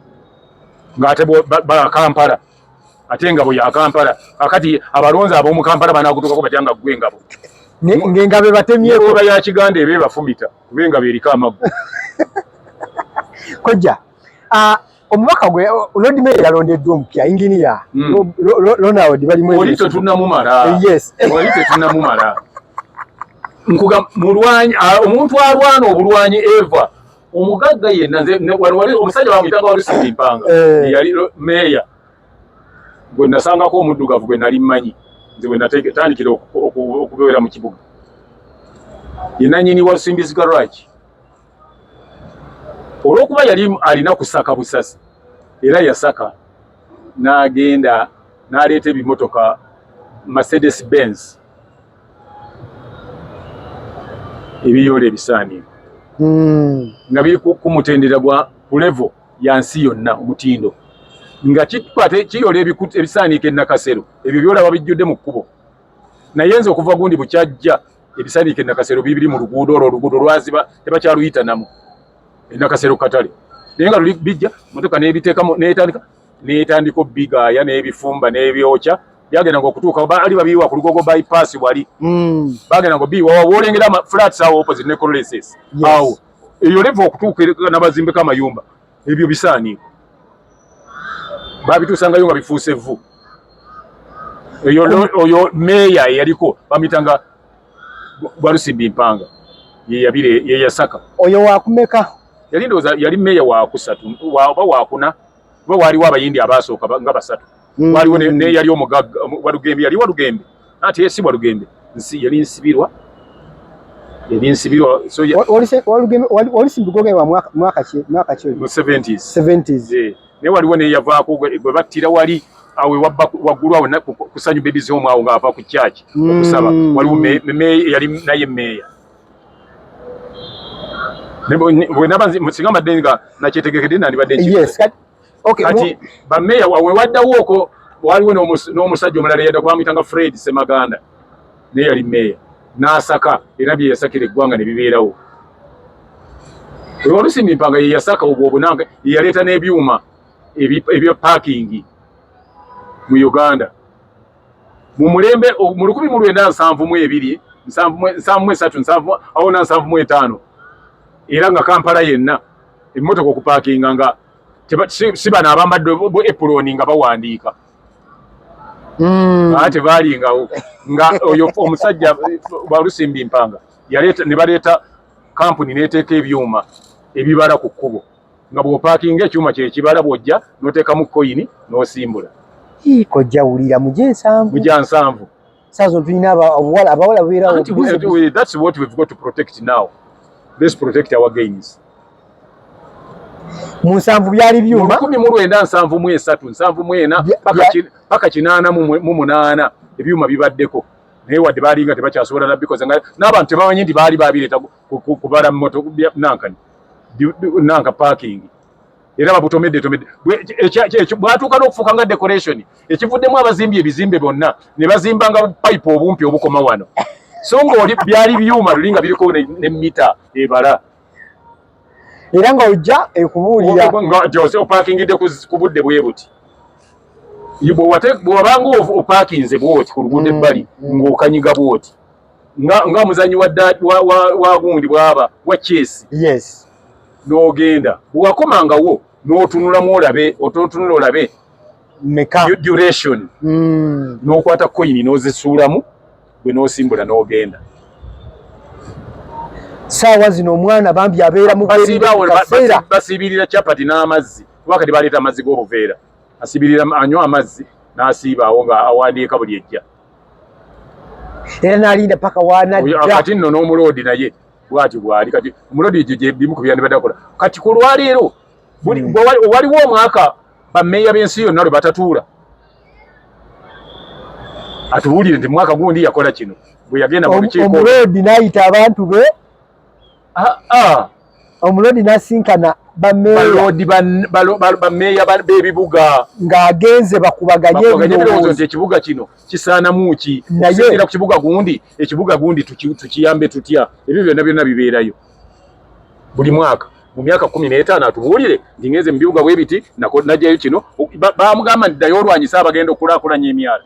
ng'ate ba Kampala ate engabo ya Kampala akati abalonzi ab'omu Kampala banaakutuukako batya nga ggwe engabo
ng'engabo batemyeko
oba ya Kiganda eba ebafumita kuba engabo eriko amaggu
kojja omubaka gwe Lord Mayor yalondeddwa omupya inginiya Ronald balimu
oli tetunnamumala oli tetunnamumala nkuga mulwanyi omuntu alwana obulwanyi eva omugagga yenna wali omusajja bamuyitanga Walusimbi Mpanga yali meya gwe nasangako omuddugavu gwe nali mmanyi nze bwe natandikira okubeera mu kibuga yenanyini Walusimbi Garage olw'okuba yali alina kusaka busasi era yasaka n'agenda n'aleeta ebimotoka Mercedes Benz ebiyoola ebisaaniiko nga biri kumutendera gwa level ya nsi yonna omutindo nga kiyoola ebisaaniiko Nakasero ebyo byolaba bijjudde mu kkubo naye nze okuva gundi bukyajja ebisaaniiko Nakasero bibiri mu luguudo olwo oluguudo lwaziba tebakyaluyita namu Nakasero katale naye nga luli bijja motoka n'ebiteekamu n'etandika obbigaaya n'ebifumba n'ebyokya byagenda ng'okutuuka bali babiyiwa ku lugogo bypass wali bagenda ng'obiyiwa woolengera flats awo opposite ne Coroleses awo eyo level okutuuka n'abazimbeko amayumba ebyo bisaaniiko babituusangayo nga bifuuse vvu oyo meeya eyaliko bamuyitanga Walusimbi Mpanga ye yasaka
oyo wakumeka
yali ndowooza yali meeya wakusatu oba wakuna oba waaliwo abayindi abaasooka nga basatu waliwo yali omugagga Walugembe yali Walugembe ate si Walugembe yali nsibirwa Walusimbi
gogewa mwaka ki
mu 70s naye waliwo neyavaako gwe battira wali awe waggulu awo kusanyu babies home awo ng'ava ku kyaki okusaba waliwo yali naye meeya singa mbadde nga nakyetegekedde nandibadde kati bameeya we waddawo okwo waliwo n'omusajja omulala yadda kubamuyitanga Fred Semaganda naye yali meeya n'asaka era bye yasakira eggwanga ne bibeerawo Walusimbi Mpanga ye yasaka obwo obunanga ye yaleeta n'ebyuma ebya parking mu Uganda mu mulembe mu 1972 73 awo na 75 era nga Kampala yenna emmotoka okupakinga nga si bano abambadde epuloni nga bawandiika ate baalingawo nga oyo omusajja Walusimbi Mpanga ne baleeta kampuni n'eteeka ebyuma ebibala ku kkubo nga bw'opakinga ekyuma kye kibala bw'ojja n'oteekamu koyini n'osimbula
kojja wulira
mujja nsanvu
saazo tulina abawala beerawo
that's what we've got to protect now. Let's protect our gains.
Mu nsanvu byali byuma
1973 paka 88 ebyuma bibaddeko naye wadde baalinga tebakyasobola nabikoze n'abantu tebamanyi nti baali babireeta kubala moto nanka parking era babutomedde bwatuuka n'okufuuka nga decoration ekivuddemu abazimbi ebizimbe bonna ne bazimbanga pipe obumpi obukoma wano so ng'oli byali byuma lulinga biriko ne mita ebala
era nga ojja ekubuulira
nga opakingidde ku budde bwe buti bw'obanga opakinze bwoti ku luguudo ebbali ng'okanyiga bwoti nga muzanyi wa gundi bwaba wa chess.
Yes.
N'ogenda bwakomangawo n'otunulamu olabe
meka
duration n'okwata coin n'ozisuulamu bwe n'osimbula n'ogenda.
Saawa zino omwana bambi abeera mu kaseera
basibirira chapati n'amazzi wakati baleeta amazzi g'obuveera asibirira anywa amazzi n'asiibaawo nga awandiika buli ejja
era n'alinda paka waanajja
kati nno n'omuloodi naye bwati bwali kati omuloodi egyo bimu ku byandibadde akola kati ku lwaleero waliwo omwaka bammeeya b'ensi yonna lwe batatuula atubuulire nti mwaka gundi yakola kino bwe yagenda mu lukiiko
omuloodi n'ayita abantu be omuloodi n'asinkana
bammeeya b'ebibuga
ng'agenze bakubaganye
ebirowoozo nti ekibuga kino kisaanamu ki okusinziira ku kibuga gundi ekibuga gundi tukiyambe tutya ebyo byonna bibeerayo buli mwaka mu myaka 15 atubuulire nti ngenze mu bibuga bwe biti najjayo kino bamugamba nti ddayo olwanyisa abagenda okulaakulanya emyala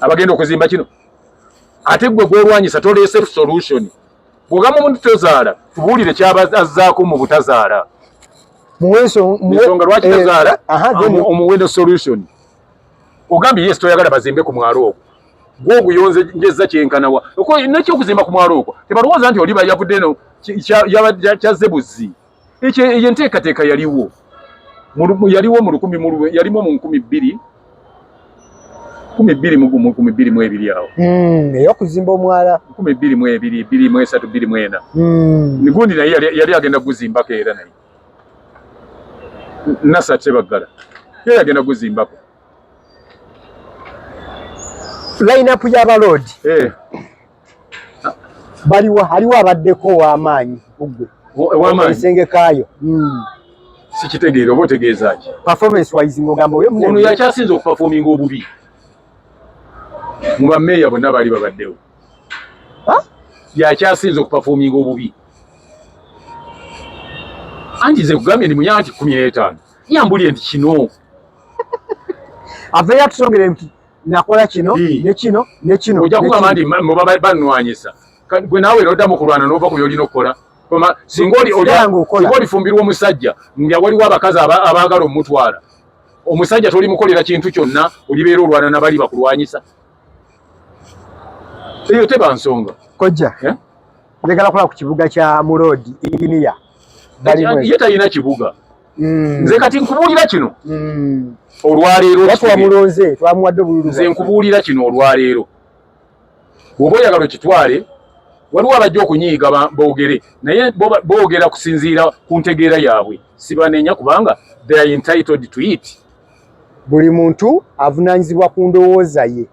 abagenda okuzimba kino ate gwe gwolwanyisa toleese solution bwogamba omuntu tozaala tubuulire kyabazzaako mu butazaala ensonga lwaki tazaala omuwendo solution ogambye yes toyagala bazimbe ku mwalo ogwo gwoguyonze njezza kyenkanawa nekyokuzimba ku mwalo ogwo tebalowooza nti oliba yavudde no kyazze buzzi eyo enteekateeka yaliwo mu 1222 awo
ey'okuzimba omwala
22 23 24 migundi naye yali agenda kuzimbako era naye Nasa Tebaggala yali agenda kuzimbako
line up y'abaloodi aliwo abaddeko w'amaanyi
w'amaanyi
esengekaayo
sikitegeera oba otegeeza ki
performance wise ng'ogamba
ono yakyasinza okupafominga obubi mu bammeeya bonna baali babaddewo yakyasinza okupafominga obubi anti nze kugambye ndi munya nti 15 yambulye nti kino
aveyo atusongere nti nakola kino nekino
ojja kugamba nti bannwanyisa gwe naawe era oddamu kulwana n'ova ku byolina okukola singa olifumbirwa omusajja nga waliwo abakazi abaagala omutwala omusajja tolimukolera kintu kyonna olibeera olwana nabali bakulwanyisa eyo teba nsonga
kojja njagala kola ku kibuga kya Muloodi Inginiya
ye talina kibuga nze kati nkubuulira kino olwaleero
twamulonze twamuwadde obululu
nze nkubuulira kino olwaleero bw'oba oyagala okitwale waliwo abajja okunyiiga boogere naye boogera kusinziira ku ntegeera yaabwe sibanenya kubanga they are entitled to it.
Buli muntu avunaanyizibwa ku ndowooza ye.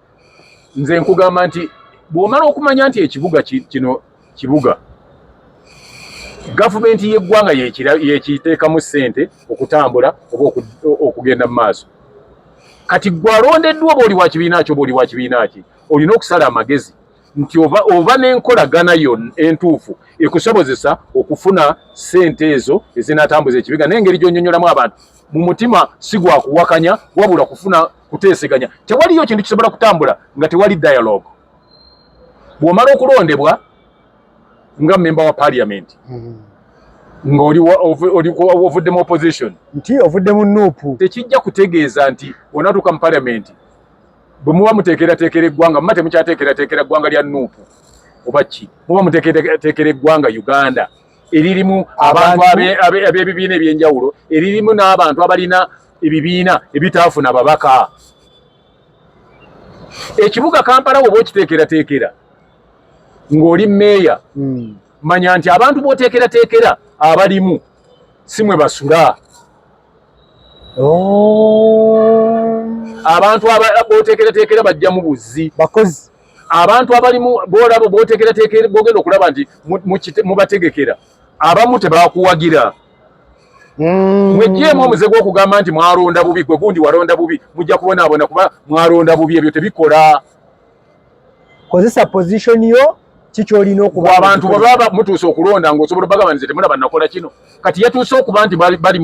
Nze nkugamba nti bw'omala okumanya nti ekibuga kino kibuga gavumenti y'eggwanga yekiteekamu ssente okutambula oba okugenda mu maaso. Kati gwalondeddwa oba oli wa kibiina ki oba oli wa kibiina ki olina okusala amagezi nti oba n'enkolagana yonna entuufu ekusobozesa okufuna ssente ezo ezinatambuza ekibiga n'engeri gy'onnyonnyolamu abantu mu mutima si gwa kuwakanya wabula kufuna kuteeseganya. Tewaliyo kintu kisobola kutambula nga tewali dialogue. Bw'omala okulondebwa nga member wa parliament ng'oli ovuddemu opposition
nti ovuddemu nuupu
tekijja kutegeeza nti onatuuka mu parliament bwe muba muteekerateekera eggwanga muba temukyateekerateekera eggwanga lya nuupu oba ki muba muteekerateekera eggwanga Uganda eririmu abantu ab'ebibiina ebyenjawulo eririmu n'abantu abalina ebibiina ebitaafuna babaka. Ekibuga Kampala bw'oba okiteekerateekera ng'oli mmeeya manya nti abantu b'oteekerateekera abalimu si mwe basula. Abantu b'oteekerateekera bajja mu buzzi
bakozi.
Abantu abalimu b'olaba b'oteekerateekera b'ogenda okulaba nti mubategekera abamu tebakuwagira. Mweggyemu omuze gw'okugamba nti mwalonda bubi gwe gundi walonda bubi mujja kubonaabona kuba mwalonda bubi ebyo tebikola.
Kozesa position yo kikyolina okuba
abantu baba mutuuse okulonda ng'osobola bagamba nti temulaba nakola kino. Kati yatuuse okuba nti bali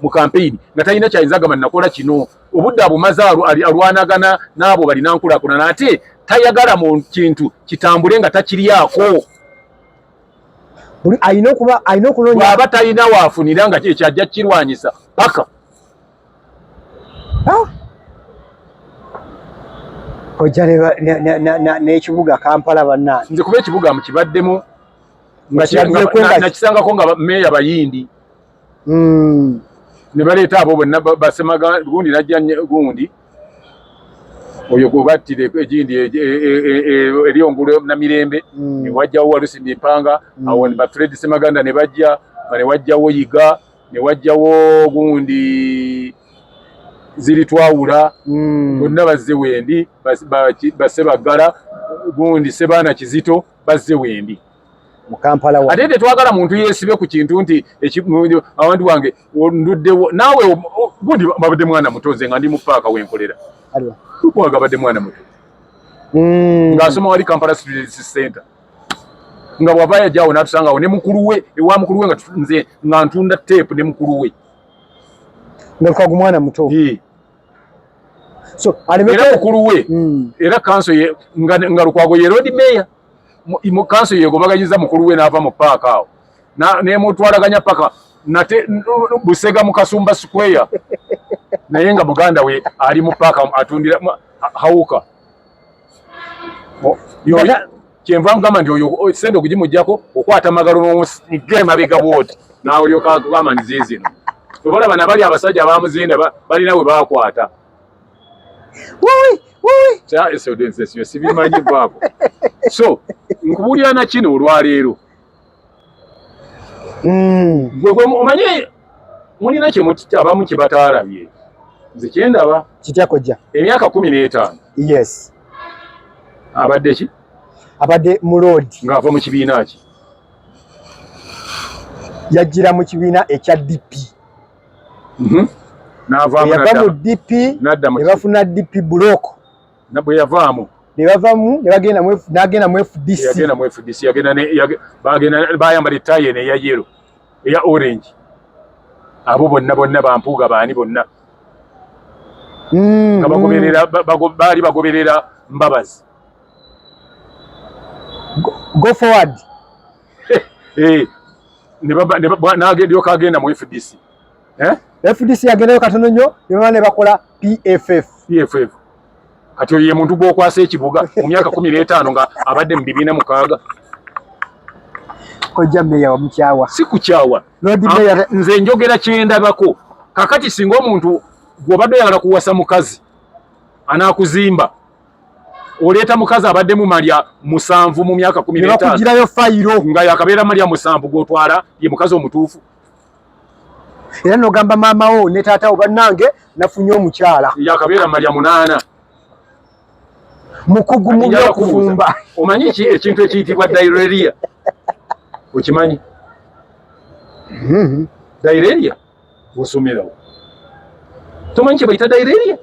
mu campaign nga talina kyayinza gamba nakola kino. Obudde abumaze alwanagana n'abo balina nkulaakulana ate tayagala mu kintu kitambule nga takiriyako.
Ayina okulonda
bw'aba talina waafunira nga kyajja kirwanyisa paka.
Ojja n'ekibuga Kampala bannange.
Nze kuba ekibuga mukibaddemu nakisangako nga meeya Bayindi. Ne baleeta abo bonna basemaga gundi najja gundi oyo gwebattire egindi eryongulu na Mirembe ne wajjawo Walusimbi Empanga awo ne Fred Semaganda ne bajja ne wajjawo Yiga ne wajjawo gundi ziri twawula bonna bazze Wendi basse Bagala gundi Sebaana Kizito bazze Wendi
mu Kampala wa
ate twagala muntu yesibe ku kintu nti abantu wange nduddewo naawe gundi babadde mwana mutonze nga ndi mu paaka wenkolera tukwaga badde mwana muto ng'asoma wali Kampala Street Center nga bw'ava yajjawo n'atusangawo ne mukulu we ewa mukulu we nga nze nga ntunda tape ne mukulu we
ng'alukwaga mwana muto so
era mukulu we era kanso ye nga Lukwago ye road mayor mu kanso ye gobaganyiza mukulu we n'ava mu paaka awo ne mutwalaganya paka nate Busega mu Kasumba Square naye nga muganda we ali mu paaka atundira hawuka kyenva mugamba nti oyo sente okugimujjako okwata magalo n'omusigge mabega bwoti naawe olyoka kugamba nti ziizino obola bana bali abasajja abamuzinda balina we baakwata yo sibimanyi baako so nkubuulira na kino olwaleero gwe omanye mulina abamu kye bataalabye nze kyendaba
kitya kojja
emyaka 15
yes
abadde ki
abadde mu road
ng'ava mu kibiina ki
yajjira mu kibiina ekya DP
yava
mu DP ne bafuna DP buloko
bwe yavaamu
ne bavamu ne bagenda mu FDC
bayambala ettayi eno eya yero eya orange abo bonna bampuuga baani bonna nga baali bagoberera Mbabazi
go forward
n'alyoka agenda mu FDC
FDC yagendayo katono nnyo ne bakola PFF
kati oyo ye muntu gw'okwasa ekibuga mu myaka 15 nga abadde mu 206
kojja meya wa mukyawa
si kukyawa nze njogera kyendabako kakati singa omuntu gw'obadde oyagala kuwasa mukazi anaakuzimba oleeta mukazi abadde mu malya 7 mu myaka 15
bakugirayo fayiro
nga yakabeera malya 7 gw'otwala ye mukazi omutuufu
era n'ogamba maama wo ne taata wo bannange nafunye omukyala
yakabeera malya 8
mukugu mu byokuvumba
omanyi ekintu ekiyitibwa diarrhea okimanyi diarrhea osomerawo tomanyi kye bayita diarrhea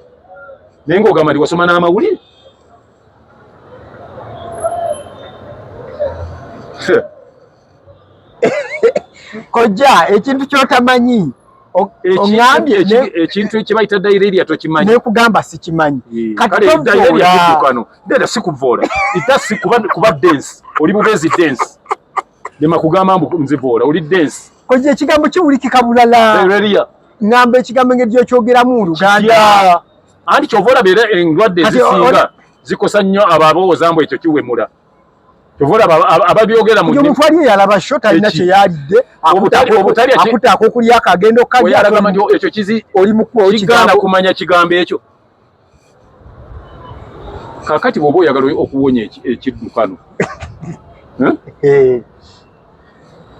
naye ng'ogamba nti wasoma n'amawulire
kojja ekintu kyotamanyi
ekintu kye bayita diarrhea tokimanyi
nekugamba sikimanyi
kati deda sikuvoola itasi kuba dense oli bubezi dense lema kugamba mbu nzivoola oli dense
kojja ekigambo kiwulikika bulala
diarrhea
ngamba ekigambo engeri gyokyogeramu mu Luganda
anti kyovola beera endwadde ezisinga zikosa nnyo abo abowooza mbu ekyo kiwemula kyovola ababyogera mu
omuntu ali eyalaba sho talina kye yalidde akutaako okulya akagendo
kajagamba nti ekyo
oli mukuba
kigaana kumanya kigambo ekyo kakati bw'oba oyagala okuwonya ekiddukano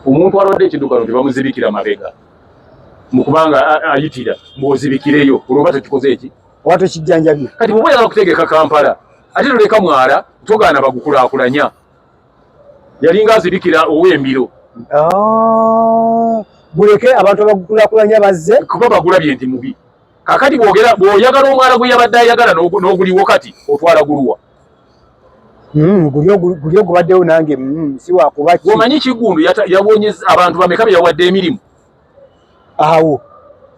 omuntu alwadde ekiddukano tebamuzibikira mabega mukubanga ayitira mbwozibikireyo olwoba tokikoze eki
oba tokijjanjabye
kati bw'oba oyagala okutegeka Kampala ate toleka mwala togaana bagukulaakulanya yalinga azibikira ow'embiro
buleke abantu abagukulaakulanya bazze
kuba bagulabye nti mubi kakati bw'oyagala omwala gwe yabadde ayagala n'oguliwo kati otwala guluwa
guli ogubaddewo nange si wakuba ki
omanyi Kigundu yawonyeza abantu bameka be yawadde emirimu
awo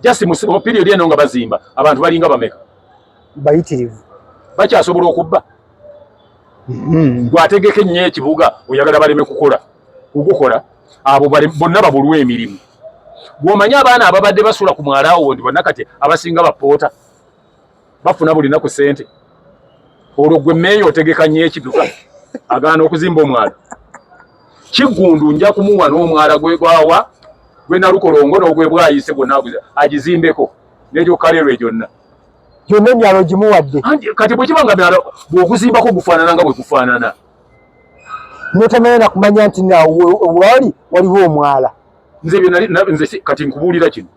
jasi mu periodi eno nga bazimba abantu balinga bameka
bayitirivu
bakyasobola okubba gwategeke nnyo ekibuga oyagala baleme kugukola abo bonna babulwa emirimu bw'omanya abaana ababadde basula ku mwalaawo ndi bonna kati abasinga bapoota bafuna buli naku ssente olwo gwe meeyo otegeka nnyo ekibuga agaana okuzimba omwala Kiggundu nja kumuwa n'omwala gwe gwawa gwe Nalukolongo n'ogwe Bwayise gwonna agizimbeko n'egyo Kalero gyonna
emyalo gimuwadde
kati bwe kiba nga myalo bw'oguzimbako gufaanana nga bwe gufaanana
notamanya na kumanya nti wali waliwo omwala
nze kati nkubuulira kino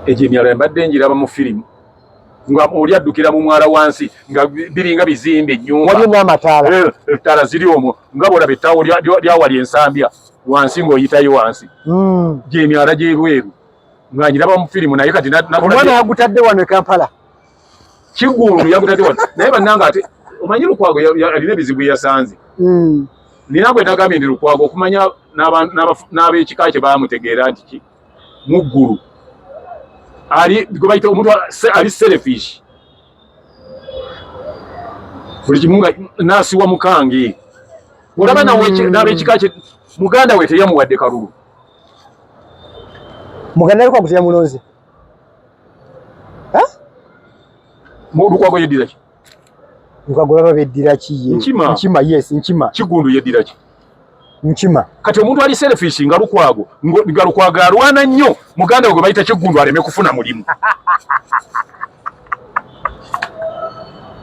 egyo emyalo embadde njiraba mu firimu nga oli addukira mu mwala wansi nga biringa bizimbe ennyumba
waliyo n'amataala
ettaala ziri omwo nga bwolaba ettaawo lyawali ensambya wansi ng'oyitayo wansi gy'emyala gy'ebweru nga njiraba mu firimu naye kati
omwana yagutadde wano e Kampala
Kiggundu yagutadde wano naye bannanga ate omanyi Lukwago alina ebizibu yasanze nina gwe nagambye ndi Lukwago okumanya n'ab'ekika kye baamutegeera nti muggulu ali gwe bayita omuntu ali selfish buli kimu nga naasiwa mukange olaba n'ab'ekika kye muganda we teyamuwadde kalulu
muganda Lukwago teyamulonze
Lukwago yeddira ki
Lukwago baba beddira ki Nkima yes Nkima
Kiggundu yeddira ki
Nkima
kati omuntu ali selfish nga Lukwago alwana nnyo muganda we gwe bayita Kiggundu aleme kufuna mulimu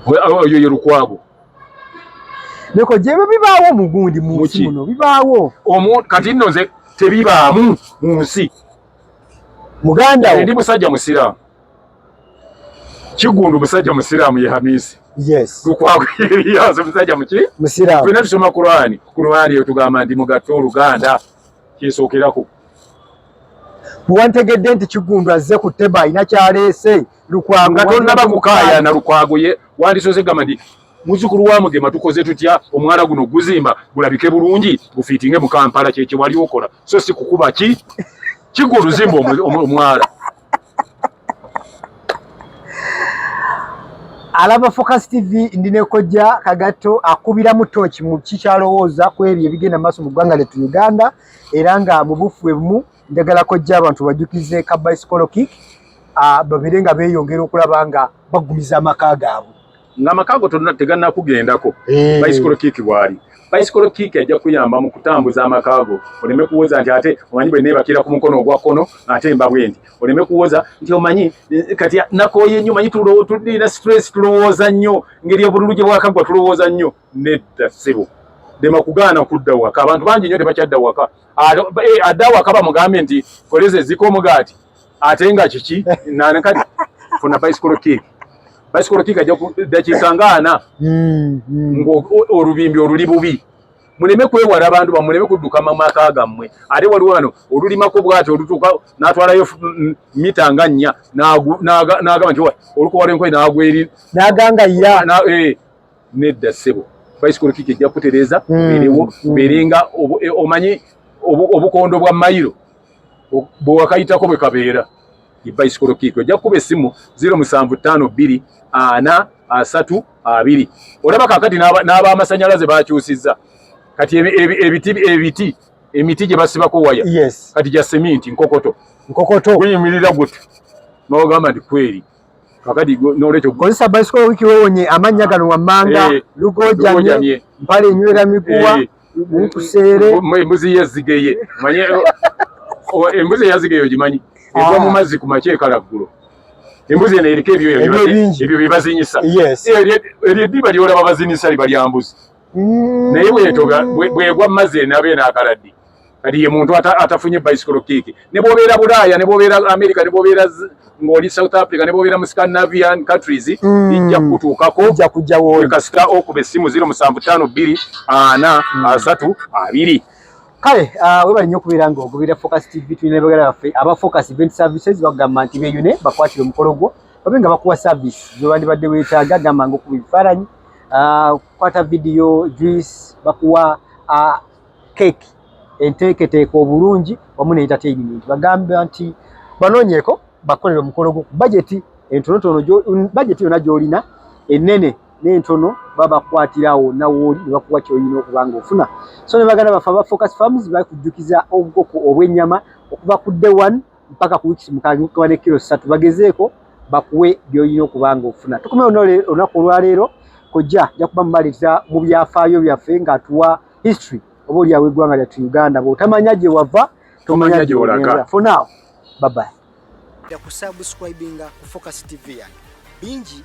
oyo ye Lukwago
neko jebe bibaawo mu gundi mu nsi muno bibaawo
kati nno nze tebibaamu mu nsi
muganda
ndi musajja musiraamu Kiggundu musajja musiraamu ye Hamisi
yes
Lukwago yazo musajja muki
musiraamu
fena tusoma Qur'ani yotugamba ndi mugatta Oluganda kisookerako
wantegedde nti Kiggundu azze ku tteba ina kyaleese Lukwago
nga tonnaba kukaaya na Lukwago ye wandisoze gamba ndi muzukulu wa Mugema tukoze tutya omwala guno guzimba gulabike bulungi gufiitinge mu Kampala kye wali okola so si kukuba Kiggundu zimba omwala
alaba Focus TV ndine kojja Kagato akubira mu tochi mu kikyalowooza ku ebyo ebigenda maaso mu ggwanga lyettu Uganda era nga mu bufu ebumu njagala kojja abantu bajukize ka bicycle kick babire nga beeyongera okulaba nga bagumiza amaka gaabwe
nga amakago tegana kugendako bicycle kick bwali bicycle kick ajja kuyamba mu kutambuza amakago oleme kuwoza nti ate omanyi bwe nebakira ku mukono ogwa kkono ate mba bwendi oleme kuwoza nti omanyi kati nakoye nnyo manyi tulina stress tulowooza nnyo ngeri obululu gye bwakagwa tulowooza nnyo nedda ssebo dema kugaana kudda waka abantu bangi nnyo tebakyadda waka adda waka bamugambe nti koleze ziko omugaati ate nga kiki nanekati funa bicycle kick bicycle kick ajja dakiika ngaana olubimbi oluli bubi muleme kwewala abantu bamuleme kudduka mu maka gammwe ate waliwo wano olulimako bwati olutuuka n'atwalayo mita nga 4 n'agamba nti olukuwala enkoyi n'agweri
n'agangayira
nedda ssebo bicycle kick ejja kutereeza beringa omanyi obukondo bwa mayiro bwewakayitako bwe kabeera bicycle kick ojja kukuba essimu 0752 4 3 2 olaba kakati n'ab'amasanyalaze bakyusizza kati emiti gye basibako waya
yes
kati gya seminti nkokoto gweyimirira gutyo n'ogamba nti kweri kakati n'olwekyo
kozesa bicycle wiki wewonye amannya gano wammanga lugojamye mpale enywera miguwa mukuseere
embuzi yazigeye manye embuzi yazigeye ogimanyi egwa mu mazzi ku makyekala-ggulo embuzi eno eriko ebyo byebazinyisa eryo eddiba lyolaba bazinyisa liba lya mbuzi naye bwegwa mu mazzi enabe n'akaladdi kati ye muntu atafunye bicycle kick ne bw'obeera Bulaaya ne bw'obeera America ne bw'obeera ng'oli South Africa ne bw'obeera mu Scandinavian countries lijja kutuukako kasita okuba essimu 0752 4 3 2
kale webali nnyo okubeera ng'ogubira Focus TV tulina bagala baffe aba Focus Event Services bagamba nti beeyune bakwatire omukolo gwo babe nga bakuwa service z'owandibadde weetaaga gamba ng'okuba ebifaananyi kwata video juice bakuwa cake enteeketeeke obulungi wamu ne entertainment bagamba nti banoonyeeko bakolera omukolo gwo ku budget entonotono budget yonna gy'olina ennene n'entono baba kwatirawo nawoli ne bakuwa ky'olina okubanga ofuna. So ne baganda bafa ba Focus Farms bakujjukiza obukoko obw'ennyama okuva ku day 1 mpaka ku weeks mukaaga kuba ne kilo 3 bagezeeko bakuwe by'olina okubanga ofuna. Tukomewo olunaku olwaleero kojja jakuba mumaliza mu byafaayo byaffe ng'atuwa history oba oliawo eggwanga lyattu Uganda bw'otamanya gye wava tomanya gye olaga. For now, bye bye.
Ya kusubscribinga ku Focus TV yange bingi